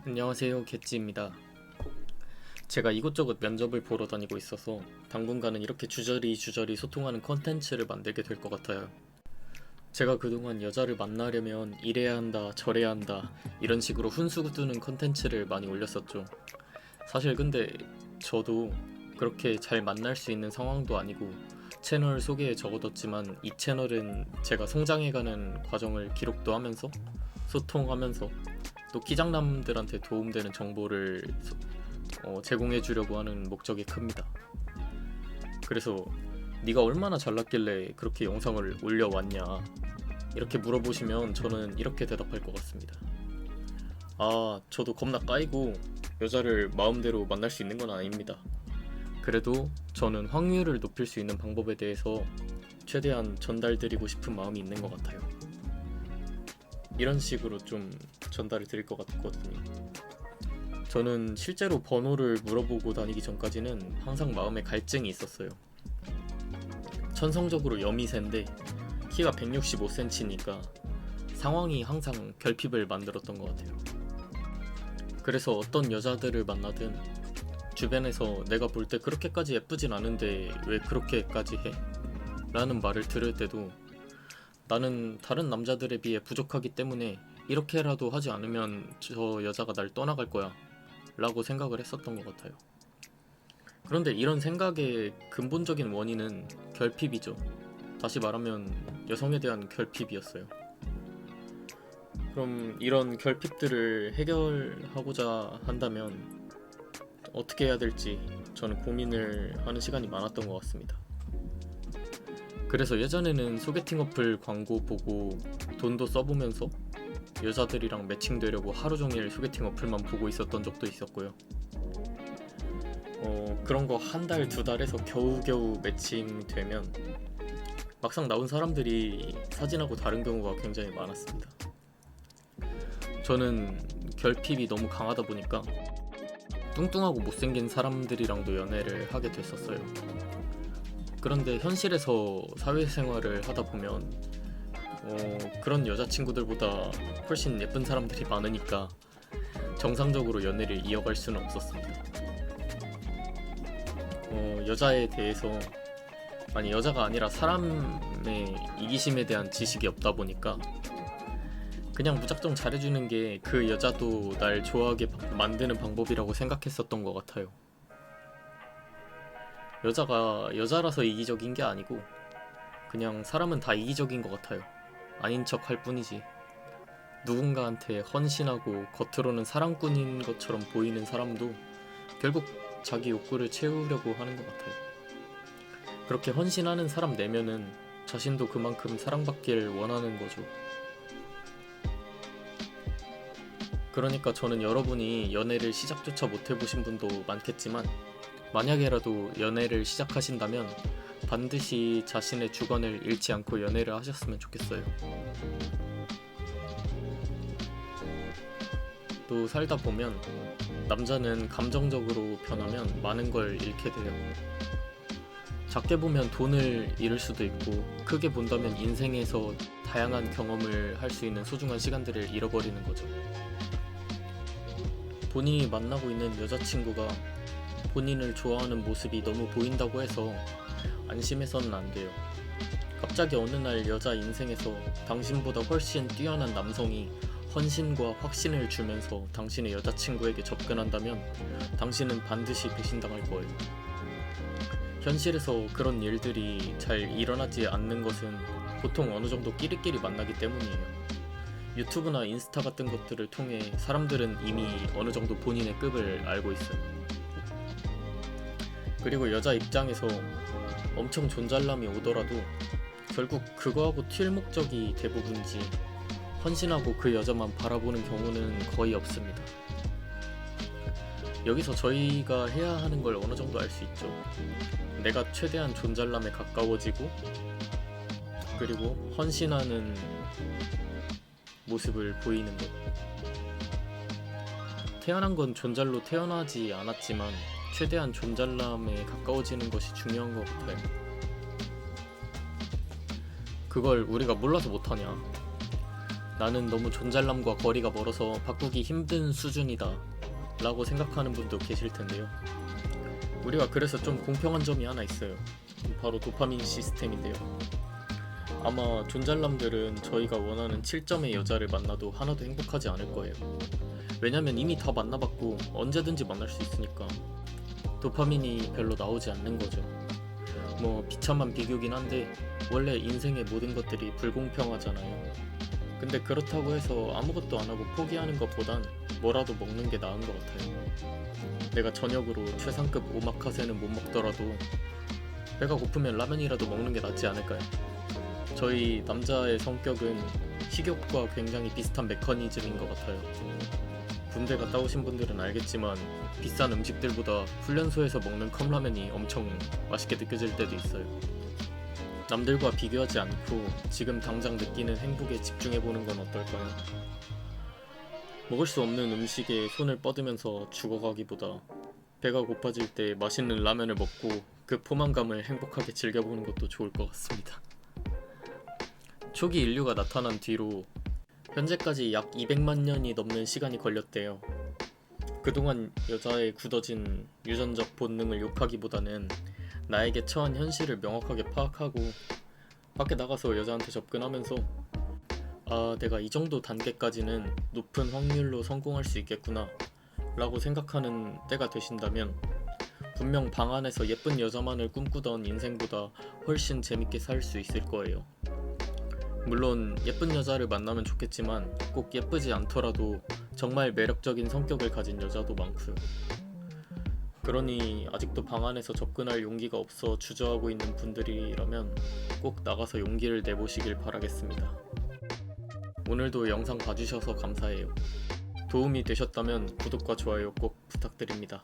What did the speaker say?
안녕하세요, 개찌입니다. 제가 이곳저곳 면접을 보러 다니고 있어서 당분간은 이렇게 주저리 소통하는 컨텐츠를 만들게 될 것 같아요. 제가 그동안 여자를 만나려면 이래야 한다, 저래야 한다 이런 식으로 훈수 두는 컨텐츠를 많이 올렸었죠. 사실 근데 저도 그렇게 잘 만날 수 있는 상황도 아니고 채널 소개에 적어뒀지만 이 채널은 제가 성장해가는 과정을 기록도 하면서 소통하면서 또 키장남들한테 도움되는 정보를 제공해 주려고 하는 목적이 큽니다. 그래서 네가 얼마나 잘났길래 그렇게 영상을 올려왔냐 이렇게 물어보시면 저는 이렇게 대답할 것 같습니다. 저도 겁나 까이고 여자를 마음대로 만날 수 있는 건 아닙니다. 그래도 저는 확률을 높일 수 있는 방법에 대해서 최대한 전달드리고 싶은 마음이 있는 것 같아요. 이런 식으로 좀 전달을 드릴 것 같거든요. 저는 실제로 번호를 물어보고 다니기 전까지는 항상 마음에 갈증이 있었어요. 천성적으로 여미새인데 키가 165cm니까 상황이 항상 결핍을 만들었던 것 같아요. 그래서 어떤 여자들을 만나든 주변에서 내가 볼 때 그렇게까지 예쁘진 않은데 왜 그렇게까지 해? 라는 말을 들을 때도 나는 다른 남자들에 비해 부족하기 때문에 이렇게라도 하지 않으면 저 여자가 날 떠나갈 거야 라고 생각을 했었던 것 같아요. 그런데 이런 생각의 근본적인 원인은 결핍이죠. 다시 말하면 여성에 대한 결핍이었어요. 그럼 이런 결핍들을 해결하고자 한다면 어떻게 해야 될지 저는 고민을 하는 시간이 많았던 것 같습니다. 그래서 예전에는 소개팅 어플 광고 보고 돈도 써보면서 여자들이랑 매칭되려고 하루 종일 소개팅 어플만 보고 있었던 적도 있었고요. 그런 거 한 달, 두 달에서 겨우겨우 매칭되면 막상 나온 사람들이 사진하고 다른 경우가 굉장히 많았습니다. 저는 결핍이 너무 강하다 보니까 뚱뚱하고 못생긴 사람들이랑도 연애를 하게 됐었어요. 그런데 현실에서 사회생활을 하다 보면 그런 여자친구들보다 훨씬 예쁜 사람들이 많으니까 정상적으로 연애를 이어갈 수는 없었습니다. 여자에 대해서 여자가 아니라 사람의 이기심에 대한 지식이 없다 보니까 그냥 무작정 잘해주는 게 그 여자도 날 좋아하게 만드는 방법이라고 생각했었던 것 같아요. 여자가 여자라서 이기적인 게 아니고 그냥 사람은 다 이기적인 것 같아요. 아닌 척 할 뿐이지. 누군가한테 헌신하고 겉으로는 사랑꾼인 것처럼 보이는 사람도 결국 자기 욕구를 채우려고 하는 것 같아요. 그렇게 헌신하는 사람 내면은 자신도 그만큼 사랑받길 원하는 거죠. 그러니까 저는 여러분이 연애를 시작조차 못 해보신 분도 많겠지만 만약에라도 연애를 시작하신다면 반드시 자신의 주관을 잃지 않고 연애를 하셨으면 좋겠어요. 또 살다 보면 남자는 감정적으로 변하면 많은 걸 잃게 돼요. 작게 보면 돈을 잃을 수도 있고 크게 본다면 인생에서 다양한 경험을 할 수 있는 소중한 시간들을 잃어버리는 거죠. 본인이 만나고 있는 여자친구가 본인을 좋아하는 모습이 너무 보인다고 해서 안심해서는 안 돼요. 갑자기 어느 날 여자 인생에서 당신보다 훨씬 뛰어난 남성이 헌신과 확신을 주면서 당신의 여자친구에게 접근한다면 당신은 반드시 배신당할 거예요. 현실에서 그런 일들이 잘 일어나지 않는 것은 보통 어느 정도 끼리끼리 만나기 때문이에요. 유튜브나 인스타 같은 것들을 통해 사람들은 이미 어느 정도 본인의 급을 알고 있어요. 그리고 여자 입장에서 엄청 존잘남이 오더라도 결국 그거하고 튈 목적이 대부분이지 헌신하고 그 여자만 바라보는 경우는 거의 없습니다. 여기서 저희가 해야 하는 걸 어느 정도 알 수 있죠. 내가 최대한 존잘남에 가까워지고 그리고 헌신하는 모습을 보이는 것. 태어난 건 존잘로 태어나지 않았지만 최대한 존잘남에 가까워지는 것이 중요한 것 같아요. 그걸 우리가 몰라서 못하냐? 나는 너무 존잘남과 거리가 멀어서 바꾸기 힘든 수준이다 라고 생각하는 분도 계실 텐데요. 우리가 그래서 좀 공평한 점이 하나 있어요. 바로 도파민 시스템인데요. 아마 존잘남들은 저희가 원하는 7점의 여자를 만나도 하나도 행복하지 않을 거예요. 왜냐면 이미 다 만나봤고 언제든지 만날 수 있으니까 도파민이 별로 나오지 않는 거죠. 뭐 비참한 비교긴 한데 원래 인생의 모든 것들이 불공평하잖아요. 근데 그렇다고 해서 아무것도 안 하고 포기하는 것보단 뭐라도 먹는 게 나은 것 같아요. 내가 저녁으로 최상급 오마카세는 못 먹더라도 배가 고프면 라면이라도 먹는 게 낫지 않을까요? 저희 남자의 성격은 식욕과 굉장히 비슷한 메커니즘인 것 같아요. 군대 갔다 오신 분들은 알겠지만 비싼 음식들보다 훈련소에서 먹는 컵라면이 엄청 맛있게 느껴질 때도 있어요. 남들과 비교하지 않고 지금 당장 느끼는 행복에 집중해보는 건 어떨까요? 먹을 수 없는 음식에 손을 뻗으면서 죽어가기보다 배가 고파질 때 맛있는 라면을 먹고 그 포만감을 행복하게 즐겨보는 것도 좋을 것 같습니다. 초기 인류가 나타난 뒤로 현재까지 약 200만 년이 넘는 시간이 걸렸대요. 그동안 여자의 굳어진 유전적 본능을 욕하기보다는 나에게 처한 현실을 명확하게 파악하고 밖에 나가서 여자한테 접근하면서 아, 내가 이 정도 단계까지는 높은 확률로 성공할 수 있겠구나 라고 생각하는 때가 되신다면 분명 방 안에서 예쁜 여자만을 꿈꾸던 인생보다 훨씬 재밌게 살 수 있을 거예요. 물론 예쁜 여자를 만나면 좋겠지만 꼭 예쁘지 않더라도 정말 매력적인 성격을 가진 여자도 많고요. 그러니 아직도 방 안에서 접근할 용기가 없어 주저하고 있는 분들이라면 꼭 나가서 용기를 내보시길 바라겠습니다. 오늘도 영상 봐주셔서 감사해요. 도움이 되셨다면 구독과 좋아요 꼭 부탁드립니다.